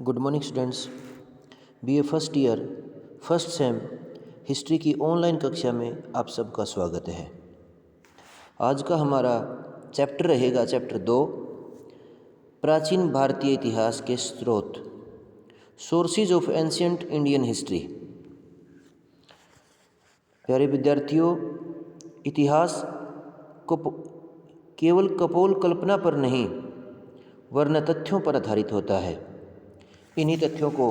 Good morning students. BA first year first sem history की online कक्षा में आप सबका स्वागत है। आज का हमारा चैप्टर रहेगा चैप्टर 2, प्राचीन भारतीय इतिहास के स्रोत, sources of ancient Indian history. प्यारे विद्यार्थियों, इतिहास को केवल कपोल कल्पना पर नहीं वरन तथ्यों पर आधारित होता है। इन्हीं तथ्यों को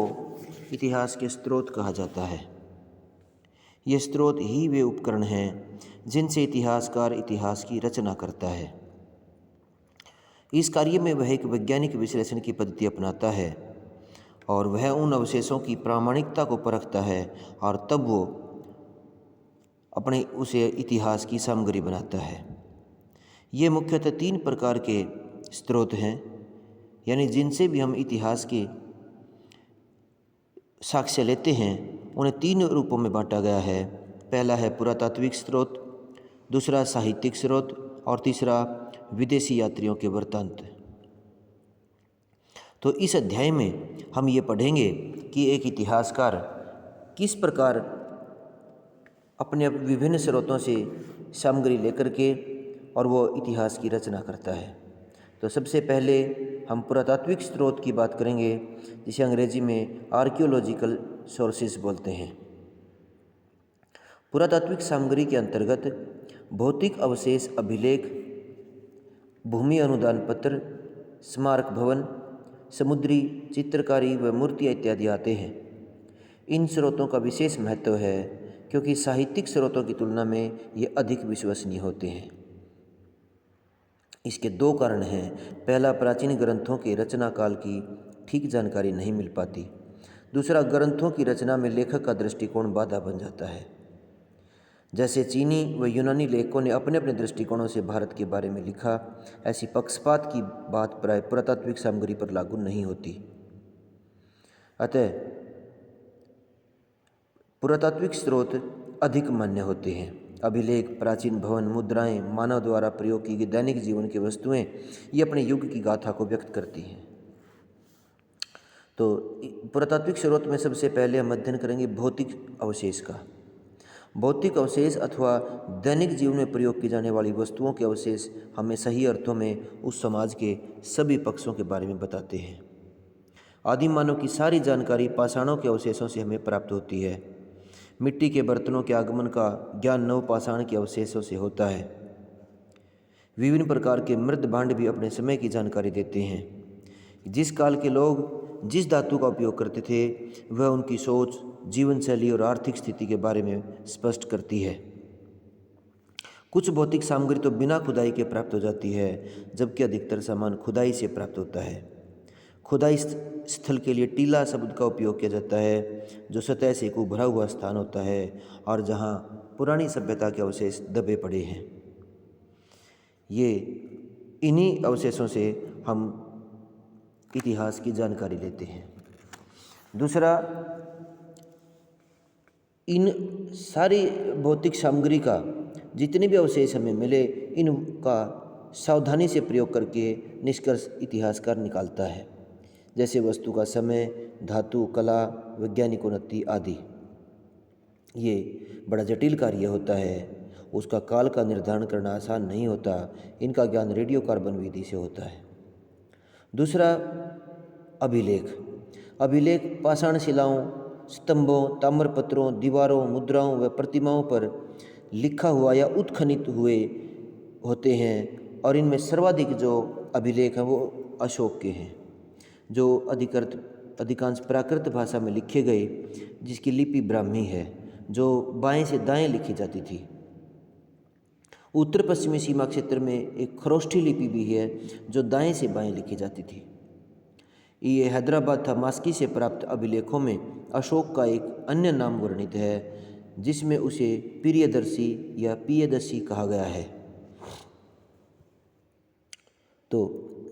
इतिहास के स्रोत कहा जाता है। ये स्रोत ही वे उपकरण हैं जिनसे इतिहासकार इतिहास की रचना करता है। इस कार्य में वह एक वैज्ञानिक विश्लेषण की पद्धति अपनाता है और वह उन अवशेषों की प्रामाणिकता को परखता है और तब वो अपने उसे इतिहास की सामग्री बनाता है। ये मुख्यतः 3 प्रकार के स्रोत हैं, यानी जिनसे भी हम इतिहास के साक्ष्य लेते हैं उन्हें 3 रूपों में बांटा गया है। पहला है पुरातात्विक स्रोत, दूसरा साहित्यिक स्रोत और तीसरा विदेशी यात्रियों के वृत्तांत। तो इस अध्याय में हम ये पढ़ेंगे कि एक इतिहासकार किस प्रकार अपने विभिन्न स्रोतों से सामग्री लेकर के और वो इतिहास की रचना करता है। तो सबसे पहले हम पुरातात्विक स्रोत की बात करेंगे, जिसे अंग्रेजी में आर्कियोलॉजिकल सोर्सेज बोलते हैं। पुरातात्विक सामग्री के अंतर्गत भौतिक अवशेष, अभिलेख, भूमि अनुदान पत्र, स्मारक भवन, समुद्री चित्रकारी व मूर्तियाँ इत्यादि आते हैं। इन स्रोतों का विशेष महत्व है क्योंकि साहित्यिक स्रोतों की तुलना में ये अधिक विश्वसनीय होते हैं। इसके 2 कारण हैं। पहला, प्राचीन ग्रंथों के रचना काल की ठीक जानकारी नहीं मिल पाती। दूसरा, ग्रंथों की रचना में लेखक का दृष्टिकोण बाधा बन जाता है। जैसे चीनी व यूनानी लेखकों ने अपने अपने दृष्टिकोणों से भारत के बारे में लिखा, ऐसी पक्षपात की बात प्राय पुरातात्विक सामग्री पर लागू नहीं होती। अतः पुरातात्विक स्रोत अधिक मान्य होते हैं। अभिलेख, प्राचीन भवन, मुद्राएं, मानव द्वारा प्रयोग की गई दैनिक जीवन की वस्तुएं, ये अपने युग की गाथा को व्यक्त करती हैं। तो पुरातात्विक स्रोत में सबसे पहले हम अध्ययन करेंगे भौतिक अवशेष का। भौतिक अवशेष अथवा दैनिक जीवन में प्रयोग की जाने वाली वस्तुओं के अवशेष हमें सही अर्थों में उस समाज के सभी पक्षों के बारे में बताते हैं। आदिम मानव की सारी जानकारी पाषाणों के अवशेषों से हमें प्राप्त होती है। मिट्टी के बर्तनों के आगमन का ज्ञान नवपाषाण के अवशेषों से होता है। विभिन्न प्रकार के मृद भांड भी अपने समय की जानकारी देते हैं। जिस काल के लोग जिस धातु का उपयोग करते थे वह उनकी सोच, जीवन शैली और आर्थिक स्थिति के बारे में स्पष्ट करती है। कुछ भौतिक सामग्री तो बिना खुदाई के प्राप्त हो जाती है, जबकि अधिकतर सामान खुदाई से प्राप्त होता है। खुदाई स्थल के लिए टीला शब्द का उपयोग किया जाता है, जो सतह से एक उभरा हुआ स्थान होता है और जहाँ पुरानी सभ्यता के अवशेष दबे पड़े हैं। ये इन्हीं अवशेषों से हम इतिहास की जानकारी लेते हैं। दूसरा, इन सारी भौतिक सामग्री का जितने भी अवशेष हमें मिले, इनका सावधानी से प्रयोग करके निष्कर्ष इतिहासकार निकालता है, जैसे वस्तु का समय, धातु, कला, वैज्ञानिक उन्नति आदि। ये बड़ा जटिल कार्य होता है। उसका काल का निर्धारण करना आसान नहीं होता। इनका ज्ञान रेडियो कार्बन विधि से होता है। दूसरा, अभिलेख। अभिलेख पाषाण शिलाओं, स्तंभों, ताम्रपत्रों, दीवारों, मुद्राओं व प्रतिमाओं पर लिखा हुआ या उत्खनित हुए होते हैं और इनमें सर्वाधिक जो अभिलेख हैं वो अशोक के हैं, जो अधिकांश प्राकृत भाषा में लिखे गए, जिसकी लिपि ब्राह्मी है, जो बाएं से दाएं लिखी जाती थी। उत्तर पश्चिमी सीमा क्षेत्र में एक खरोष्ठी लिपि भी है, जो दाएं से बाएं लिखी जाती थी। ये हैदराबाद थमास्की से प्राप्त अभिलेखों में अशोक का एक अन्य नाम वर्णित है, जिसमें उसे प्रियदर्शी या पियदर्शी कहा गया है। तो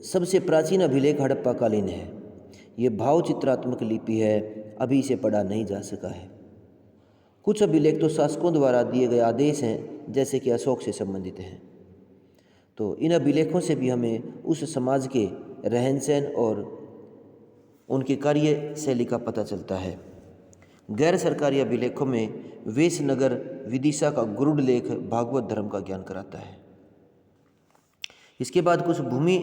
सबसे प्राचीन अभिलेख हड़प्पा कालीन है। ये भाव चित्रात्मक लिपि है, अभी इसे पढ़ा नहीं जा सका है। कुछ अभिलेख तो शासकों द्वारा दिए गए आदेश हैं, जैसे कि अशोक से संबंधित हैं। तो इन अभिलेखों से भी हमें उस समाज के रहन सहन और उनकी कार्यशैली का पता चलता है। गैर सरकारी अभिलेखों में वेशनगर विदिशा का गुरुड़ लेख भागवत धर्म का ज्ञान कराता है। इसके बाद कुछ भूमि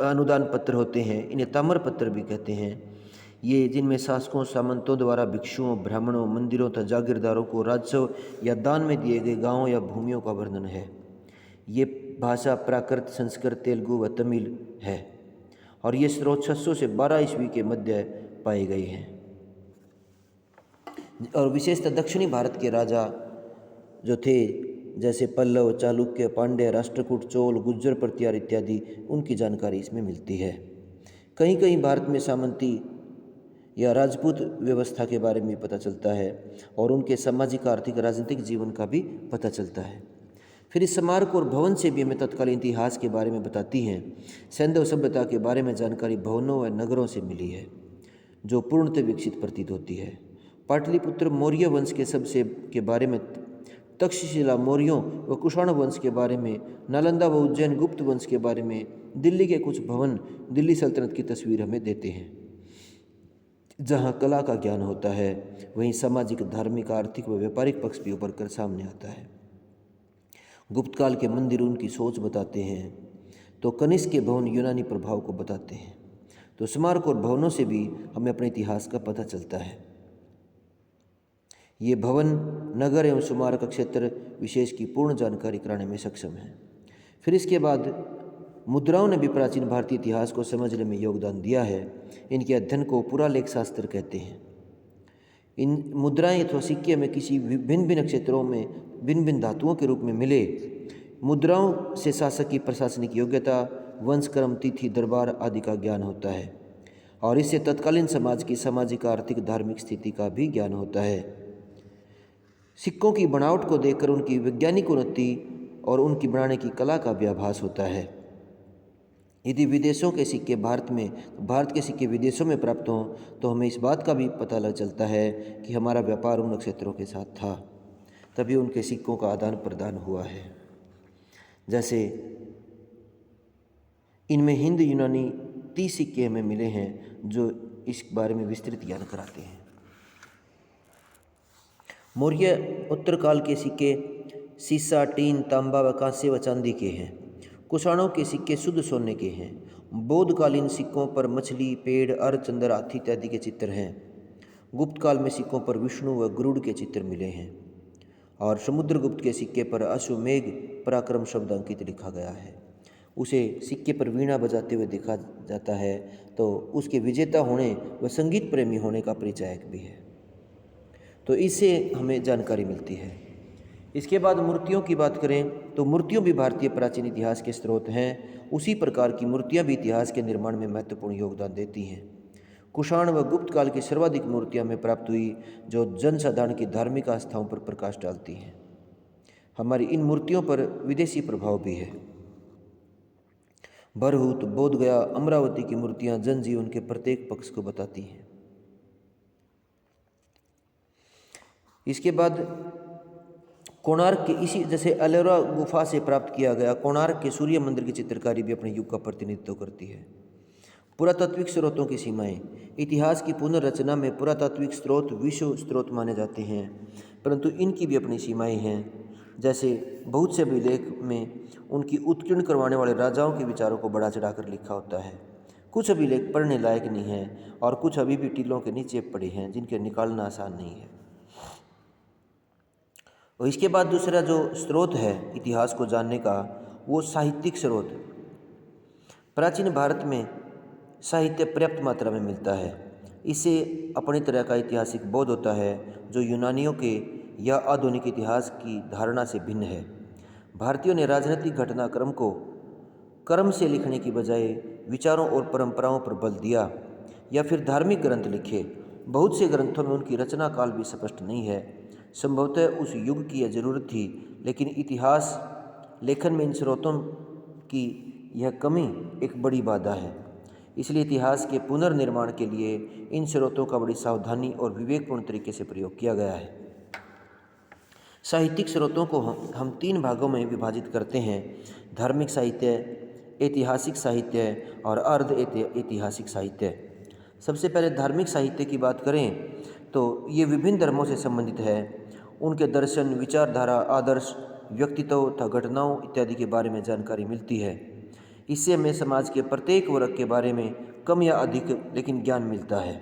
अनुदान पत्र होते हैं, इन्हें ताम्र पत्र भी कहते हैं। ये जिनमें शासकों सामंतों द्वारा भिक्षुओं ब्राह्मणों मंदिरों तथा जागीरदारों को राजस्व या दान में दिए गए गांवों या भूमियों का वर्णन है। ये भाषा प्राकृत संस्कृत तेलुगु व तमिल है और ये स्रोत 600 से 12 ईस्वी के मध्य पाए गए हैं। और विशेषतः दक्षिणी भारत के राजा जो थे, जैसे पल्लव चालुक्य पांड्य राष्ट्रकूट चोल गुज्जर प्रतिहार इत्यादि, उनकी जानकारी इसमें मिलती है। कहीं कहीं भारत में सामंती या राजपूत व्यवस्था के बारे में पता चलता है और उनके सामाजिक आर्थिक राजनीतिक जीवन का भी पता चलता है। फिर इस स्मारक और भवन से भी हमें तत्कालीन इतिहास के बारे में बताती हैं। सैंधव सभ्यता के बारे में जानकारी भवनों व नगरों से मिली है जो पूर्णतः विकसित प्रतीत होती है। पाटलिपुत्र मौर्य वंश के सबसे के बारे में, तक्षशिला मौर्यों व कुषाण वंश के बारे में, नालंदा व उज्जैन गुप्त वंश के बारे में, दिल्ली के कुछ भवन दिल्ली सल्तनत की तस्वीर हमें देते हैं। जहाँ कला का ज्ञान होता है वहीं सामाजिक धार्मिक आर्थिक व व्यापारिक पक्ष भी उभर कर सामने आता है। गुप्त काल के मंदिर उनकी सोच बताते हैं, तो कनिष्क के भवन यूनानी प्रभाव को बताते हैं। तो स्मारक और भवनों से भी हमें अपने इतिहास का पता चलता है। ये भवन नगर एवं स्मारक क्षेत्र विशेष की पूर्ण जानकारी कराने में सक्षम है। फिर इसके बाद मुद्राओं ने भी प्राचीन भारतीय इतिहास को समझने में योगदान दिया है। इनके अध्ययन को पुरालेख शास्त्र कहते हैं। इन मुद्राएं अथवा सिक्के में किसी भिन्न भिन्न क्षेत्रों में भिन्न भिन्न धातुओं के रूप में मिले। मुद्राओं से शासक की प्रशासनिक योग्यता, वंशक्रम, तिथि, दरबार आदि का ज्ञान होता है और इससे तत्कालीन समाज की सामाजिक आर्थिक धार्मिक स्थिति का भी ज्ञान होता है। सिक्कों की बनावट को देखकर उनकी वैज्ञानिक उन्नति और उनकी बनाने की कला का भी आभास होता है। यदि विदेशों के सिक्के भारत के सिक्के विदेशों में प्राप्त हों तो हमें इस बात का भी पता लग चलता है कि हमारा व्यापार उन क्षेत्रों के साथ था, तभी उनके सिक्कों का आदान प्रदान हुआ है। जैसे इनमें हिंद यूनानी 30 सिक्के हमें मिले हैं जो इस बारे में विस्तृत ज्ञान कराते हैं। मौर्य उत्तरकाल के सिक्के सीसा, टीन, तांबा व कांस्य व चांदी के हैं। कुषाणों के सिक्के शुद्ध सोने के हैं। बौद्धकालीन सिक्कों पर मछली, पेड़, अर्ध, चंद्र, हाथी इत्यादि के चित्र हैं। गुप्त काल में सिक्कों पर विष्णु व गरुड़ के चित्र मिले हैं और समुद्रगुप्त के सिक्के पर अश्वमेघ पराक्रम शब्द अंकित लिखा गया है। उसे सिक्के पर वीणा बजाते हुए देखा जाता है, तो उसके विजेता होने व संगीत प्रेमी होने का परिचायक भी है। तो इससे हमें जानकारी मिलती है। इसके बाद मूर्तियों की बात करें तो मूर्तियों भी भारतीय प्राचीन इतिहास के स्रोत हैं। उसी प्रकार की मूर्तियां भी इतिहास के निर्माण में महत्वपूर्ण योगदान देती हैं। कुषाण व गुप्त काल की सर्वाधिक मूर्तियां हमें प्राप्त हुई जो जनसाधारण की धार्मिक आस्थाओं पर प्रकाश डालती हैं। हमारी इन मूर्तियों पर विदेशी प्रभाव भी है। बरहूत, बोधगया, अमरावती की मूर्तियां जनजीवन के प्रत्येक पक्ष को बताती हैं। इसके बाद कोणार्क के इसी जैसे एलोरा गुफा से प्राप्त किया गया कोणार्क के सूर्य मंदिर की चित्रकारी भी अपने युग का प्रतिनिधित्व करती है। पुरातात्विक स्रोतों की सीमाएं। इतिहास की पुनर्रचना में पुरातात्विक स्रोत विश्व स्रोत माने जाते हैं, परंतु इनकी भी अपनी सीमाएं हैं। जैसे बहुत से अभिलेख में उनकी उत्कीर्ण करवाने वाले राजाओं के विचारों को बढ़ा चढ़ाकर लिखा होता है। कुछ अभिलेख पढ़ने लायक नहीं हैं और कुछ अभी भी टीलों के नीचे पड़े हैं जिनके निकालना आसान नहीं है। और इसके बाद दूसरा जो स्रोत है इतिहास को जानने का, वो साहित्यिक स्रोत। प्राचीन भारत में साहित्य पर्याप्त मात्रा में मिलता है। इससे अपनी तरह का ऐतिहासिक बोध होता है जो यूनानियों के या आधुनिक इतिहास की धारणा से भिन्न है। भारतीयों ने राजनीतिक घटनाक्रम को क्रम से लिखने की बजाय विचारों और परंपराओं पर बल दिया या फिर धार्मिक ग्रंथ लिखे। बहुत से ग्रंथों में उनकी रचना काल भी स्पष्ट नहीं है। संभवतः उस युग की यह जरूरत थी, लेकिन इतिहास लेखन में इन स्रोतों की यह कमी एक बड़ी बाधा है। इसलिए इतिहास के पुनर्निर्माण के लिए इन स्रोतों का बड़ी सावधानी और विवेकपूर्ण तरीके से प्रयोग किया गया है। साहित्यिक स्रोतों को हम 3 भागों में विभाजित करते हैं: धार्मिक साहित्य, ऐतिहासिक साहित्य और अर्ध ऐतिहासिक साहित्य। सबसे पहले धार्मिक साहित्य की बात करें तो ये विभिन्न धर्मों से संबंधित है। उनके दर्शन, विचारधारा, आदर्श, व्यक्तित्व तथा घटनाओं इत्यादि के बारे में जानकारी मिलती है। इससे हमें समाज के प्रत्येक वर्ग के बारे में कम या अधिक लेकिन ज्ञान मिलता है।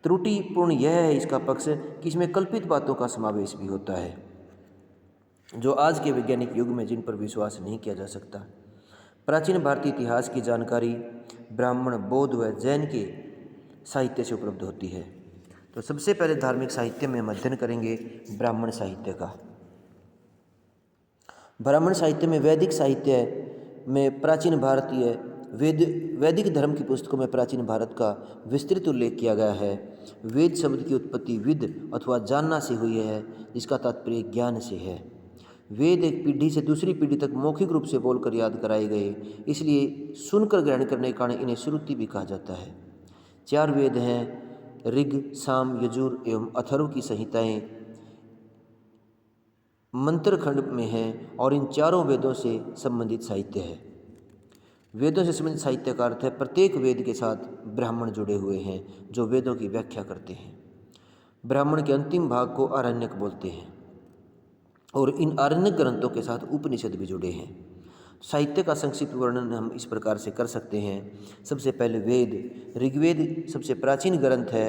त्रुटिपूर्ण यह है इसका पक्ष कि इसमें कल्पित बातों का समावेश भी होता है, जो आज के वैज्ञानिक युग में जिन पर विश्वास नहीं किया जा सकता। प्राचीन भारतीय इतिहास की जानकारी ब्राह्मण, बौद्ध व जैन के साहित्य से उपलब्ध होती है। तो सबसे पहले धार्मिक साहित्य में हम अध्ययन करेंगे ब्राह्मण साहित्य का। ब्राह्मण साहित्य में वैदिक साहित्य में प्राचीन भारतीय वैदिक धर्म की पुस्तकों में प्राचीन भारत का विस्तृत उल्लेख किया गया है। वेद शब्द की उत्पत्ति विद अथवा जानना से हुई है, जिसका तात्पर्य ज्ञान से है। वेद एक पीढ़ी से दूसरी पीढ़ी तक मौखिक रूप से बोलकर याद कराए गए, इसलिए सुनकर ग्रहण करने के कारण इन्हें श्रुति भी कहा जाता है। 4 वेद हैं, ऋग, साम, यजुर एवं अथर्व की संहिताएं मंत्रखंड में हैं और इन चारों वेदों से संबंधित साहित्य है। वेदों से संबंधित साहित्य का अर्थ है प्रत्येक वेद के साथ ब्राह्मण जुड़े हुए हैं जो वेदों की व्याख्या करते हैं। ब्राह्मण के अंतिम भाग को आरण्यक बोलते हैं और इन आरण्यक ग्रंथों के साथ उपनिषद भी जुड़े हैं। साहित्य का संक्षिप्त वर्णन हम इस प्रकार से कर सकते हैं। सबसे पहले वेद। ऋग्वेद सबसे प्राचीन ग्रंथ है,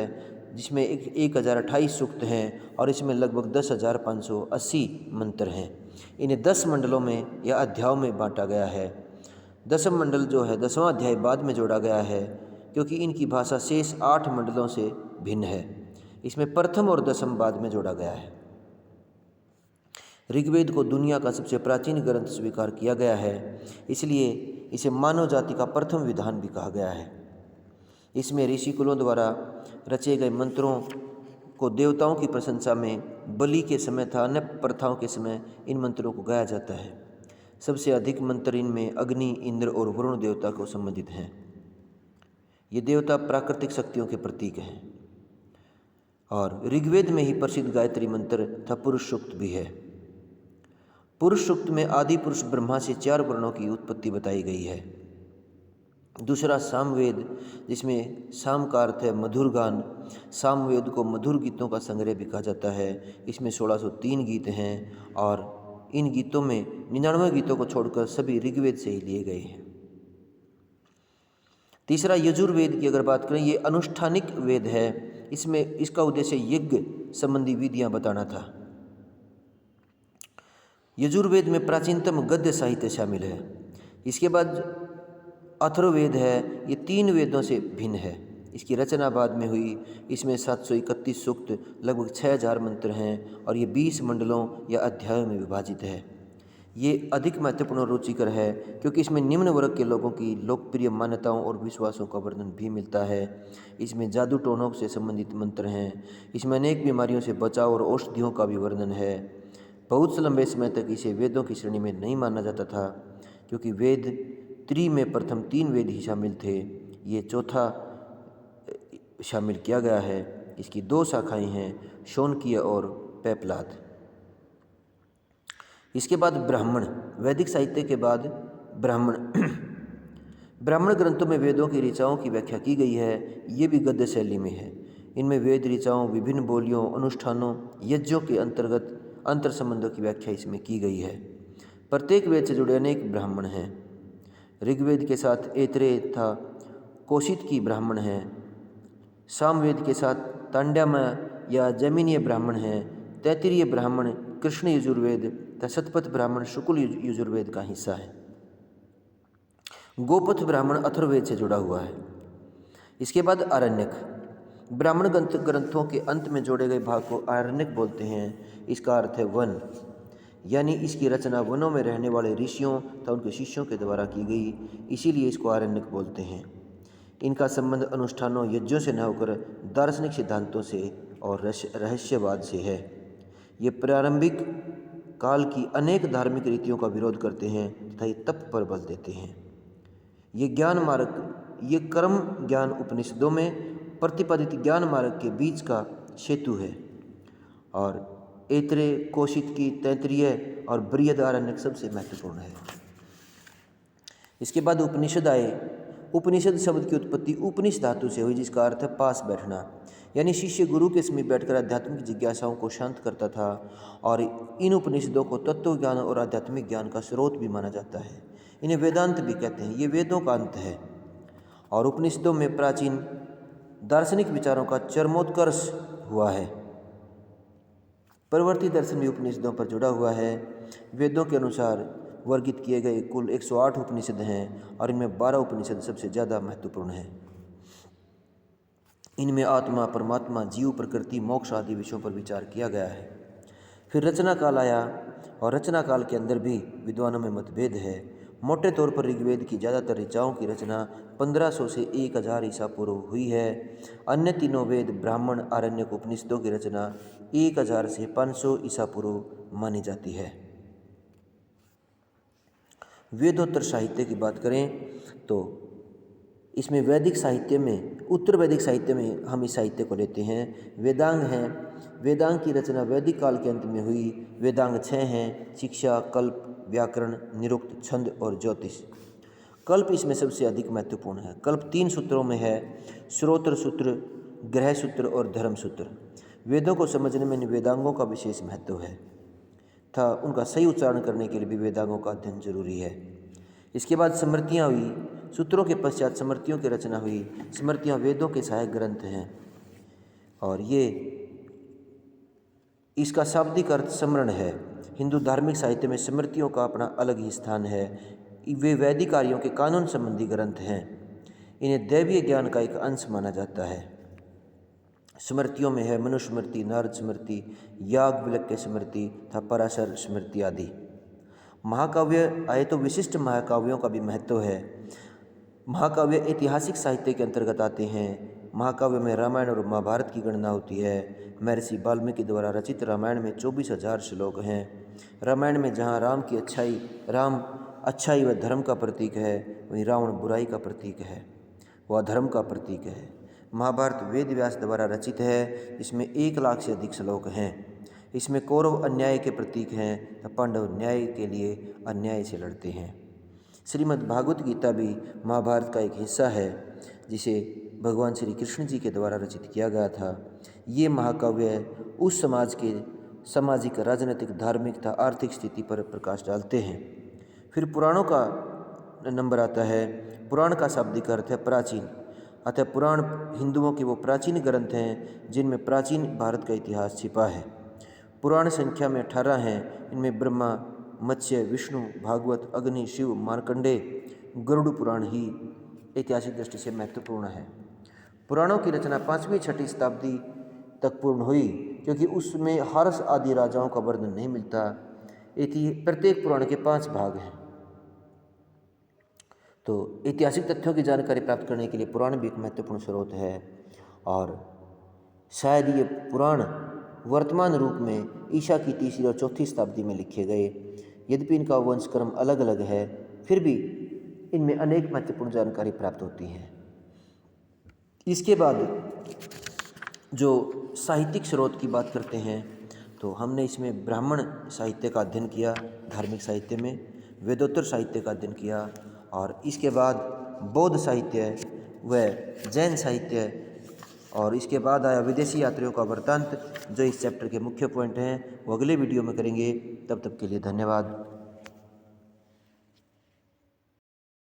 जिसमें 1028 सूक्त हैं और इसमें लगभग 10,580 मंत्र हैं। इन्हें 10 मंडलों में या अध्यायों में बांटा गया है। 10वां मंडल जो है 10वां अध्याय बाद में जोड़ा गया है, क्योंकि इनकी भाषा शेष 8 मंडलों से भिन्न है। इसमें प्रथम और 10वां बाद में जोड़ा गया है। ऋग्वेद को दुनिया का सबसे प्राचीन ग्रंथ स्वीकार किया गया है, इसलिए इसे मानव जाति का प्रथम विधान भी कहा गया है। इसमें ऋषि कुलों द्वारा रचे गए मंत्रों को देवताओं की प्रशंसा में, बलि के समय था अन्य प्रथाओं के समय इन मंत्रों को गाया जाता है। सबसे अधिक मंत्र इनमें अग्नि, इंद्र और वरुण देवता को संबंधित हैं। ये देवता प्राकृतिक शक्तियों के प्रतीक हैं। और ऋग्वेद में ही प्रसिद्ध गायत्री मंत्र तथा पुरुष सूक्त भी है। पुरुष सूक्त में आदि पुरुष ब्रह्मा से 4 वर्णों की उत्पत्ति बताई गई है। दूसरा सामवेद, जिसमें साम का अर्थ है मधुर गान। सामवेद को मधुर गीतों का संग्रह भी कहा जाता है। इसमें 1603 गीत हैं और इन गीतों में 99 गीतों को छोड़कर सभी ऋग्वेद से ही लिए गए हैं। तीसरा यजुर्वेद की अगर बात करें, ये अनुष्ठानिक वेद है। इसमें इसका उद्देश्य यज्ञ संबंधी विधियां बताना था। यजुर्वेद में प्राचीनतम गद्य साहित्य शामिल है। इसके बाद अथर्ववेद है, ये 3 वेदों से भिन्न है। इसकी रचना बाद में हुई। इसमें 731 सूक्त, लगभग 6000 मंत्र हैं और ये 20 मंडलों या अध्यायों में विभाजित है। ये अधिक महत्वपूर्ण और रुचिकर है क्योंकि इसमें निम्न वर्ग के लोगों की लोकप्रिय मान्यताओं और विश्वासों का वर्णन भी मिलता है। इसमें जादू टोनों से संबंधित मंत्र हैं। इसमें अनेक बीमारियों से बचाव और औषधियों का भी वर्णन है। बहुत से लंबे समय तक इसे वेदों की श्रेणी में नहीं माना जाता था, क्योंकि वेद त्रि में प्रथम 3 वेद ही शामिल थे। ये चौथा शामिल किया गया है। इसकी 2 शाखाएं हैं, शौनकीय और पैपलाद। इसके बाद ब्राह्मण। वैदिक साहित्य के बाद ब्राह्मण ब्राह्मण ग्रंथों में वेदों की ऋचाओं की व्याख्या की गई है। ये भी गद्य शैली में है। इनमें वेद ऋचाओं, विभिन्न बोलियों, अनुष्ठानों, यज्ञों के अंतर्गत अंतर संबंधों की व्याख्या इसमें की गई है। प्रत्येक वेद से जुड़े अनेक ब्राह्मण हैं। ऋग्वेद के साथ ऐतरेय तथा कौशिक की ब्राह्मण हैं। सामवेद के साथ तांड्यामय या जैमिनीय ब्राह्मण हैं। तैत्तिरीय ब्राह्मण कृष्ण यजुर्वेद तथा शतपथ ब्राह्मण शुक्ल यजुर्वेद का हिस्सा है। गोपथ ब्राह्मण अथर्ववेद से जुड़ा हुआ है। इसके बाद आरण्यक। ब्राह्मण ग्रंथों के अंत में जोड़े गए भाग को आरण्यक बोलते हैं। इसका अर्थ है वन, यानी इसकी रचना वनों में रहने वाले ऋषियों तथा उनके शिष्यों के द्वारा की गई, इसीलिए इसको आरण्यक बोलते हैं। इनका संबंध अनुष्ठानों, यज्ञों से न होकर दार्शनिक सिद्धांतों से और रहस्यवाद से है। ये प्रारंभिक काल की अनेक धार्मिक रीतियों का विरोध करते हैं तथा ये तप पर बल देते हैं। ये ज्ञान मार्ग, ये कर्म ज्ञान उपनिषदों में प्रतिपादित ज्ञान मार्ग के बीच का सेतु है। और ऐतरेय, कौशिकी, तैत्तिरीय और बृहदारण्यक सबसे महत्वपूर्ण है। इसके बाद उपनिषद आए। उपनिषद शब्द की उत्पत्ति उपनिष धातु से हुई, जिसका अर्थ है पास बैठना, यानी शिष्य गुरु के समीप बैठकर आध्यात्मिक जिज्ञासाओं को शांत करता था। और इन उपनिषदों को तत्व ज्ञान और आध्यात्मिक ज्ञान का स्रोत भी माना जाता है। इन्हें वेदांत भी कहते हैं। ये वेदों का अंत है और उपनिषदों में प्राचीन दार्शनिक विचारों का चरमोत्कर्ष हुआ है। प्रवृत्ति दर्शन भी उपनिषदों पर जुड़ा हुआ है। वेदों के अनुसार वर्गित किए गए कुल 108 उपनिषद हैं और इनमें 12 उपनिषद सबसे ज़्यादा महत्वपूर्ण हैं। इनमें आत्मा, परमात्मा, जीव, प्रकृति, मोक्ष आदि विषयों पर विचार किया गया है। फिर रचना काल आया और रचना काल के अंदर भी विद्वानों में मतभेद है। मोटे तौर पर ऋग्वेद की ज़्यादातर ऋचाओं की रचना 1500 से 1000 ईसा पूर्व हुई है। अन्य तीनों वेद, ब्राह्मण, आरण्यक, उपनिषदों की रचना 1000 से 500 ईसा पूर्व मानी जाती है। वेदोत्तर साहित्य की बात करें तो इसमें वैदिक साहित्य में, उत्तर वैदिक साहित्य में हम इस साहित्य को लेते हैं। वेदांग हैं। वेदांग की रचना वैदिक काल के अंत में हुई। वेदांग 6 हैं: शिक्षा, कल्प, व्याकरण, निरुक्त, छंद और ज्योतिष। कल्प इसमें सबसे अधिक महत्वपूर्ण है। कल्प 3 सूत्रों में है: श्रोत्र सूत्र, ग्रह सूत्र और धर्म सूत्र। वेदों को समझने में इन वेदांगों का विशेष महत्व है तथा उनका सही उच्चारण करने के लिए भी वेदांगों का अध्ययन जरूरी है। इसके बाद स्मृतियाँ हुई। सूत्रों के पश्चात स्मृतियों की रचना हुई। स्मृतियाँ वेदों के सहायक ग्रंथ हैं और ये इसका शाब्दिक अर्थ स्मरण है। हिंदू धार्मिक साहित्य में स्मृतियों का अपना अलग ही स्थान है। वे वैदिक कार्यों के कानून संबंधी ग्रंथ हैं। इन्हें दैवीय ज्ञान का एक अंश माना जाता है। स्मृतियों में है मनुस्मृति, नारद स्मृति, याज्ञवल्क्य स्मृति तथा पराशर स्मृति आदि। महाकाव्य आए तो विशिष्ट महाकाव्यों का भी महत्व है। महाकाव्य ऐतिहासिक साहित्य के अंतर्गत आते हैं। महाकाव्य में रामायण और महाभारत की गणना होती है। महर्षि वाल्मीकि द्वारा रचित रामायण में 24,000 श्लोक हैं। रामायण में जहाँ राम अच्छाई व धर्म का प्रतीक है, वहीं रावण बुराई का प्रतीक है, वह धर्म का प्रतीक है। महाभारत वेद व्यास द्वारा रचित है। इसमें 1 लाख से अधिक श्लोक हैं। इसमें कौरव अन्याय के प्रतीक हैं तो पांडव न्याय के लिए अन्याय से लड़ते हैं। श्रीमद् भागवत गीता भी महाभारत का एक हिस्सा है, जिसे भगवान श्री कृष्ण जी के द्वारा रचित किया गया था। ये महाकाव्य उस समाज के सामाजिक, राजनीतिक, धार्मिक तथा आर्थिक स्थिति पर प्रकाश डालते हैं। फिर पुराणों का नंबर आता है। पुराण का शाब्दिक अर्थ है प्राचीन, अतः पुराण हिंदुओं के वो प्राचीन ग्रंथ हैं जिनमें प्राचीन भारत का इतिहास छिपा है। पुराण संख्या में 18 हैं। इनमें ब्रह्मा, मत्स्य, विष्णु, भागवत, अग्नि, शिव, मार्कंडेय, गरुड़ पुराण ही ऐतिहासिक दृष्टि से महत्वपूर्ण है। पुराणों की रचना 5वीं-6वीं शताब्दी तक पूर्ण हुई, क्योंकि उसमें हर्ष आदि राजाओं का वर्णन नहीं मिलता। प्रत्येक पुराण के 5 भाग हैं। तो ऐतिहासिक तथ्यों की जानकारी प्राप्त करने के लिए पुराण भी एक महत्वपूर्ण स्रोत है और शायद ये पुराण वर्तमान रूप में ईसा की 3री और 4थी शताब्दी में लिखे गए। यद्यपि इनका वंशक्रम अलग अलग है, फिर भी इनमें अनेक महत्वपूर्ण जानकारी प्राप्त होती है। इसके बाद जो साहित्यिक स्रोत की बात करते हैं तो हमने इसमें ब्राह्मण साहित्य का अध्ययन किया, धार्मिक साहित्य में वेदोत्तर साहित्य का अध्ययन किया, और इसके बाद बौद्ध साहित्य व जैन साहित्य, और इसके बाद आया विदेशी यात्रियों का वृत्तांत। जो इस चैप्टर के मुख्य पॉइंट हैं वो अगले वीडियो में करेंगे। तब तक के लिए धन्यवाद।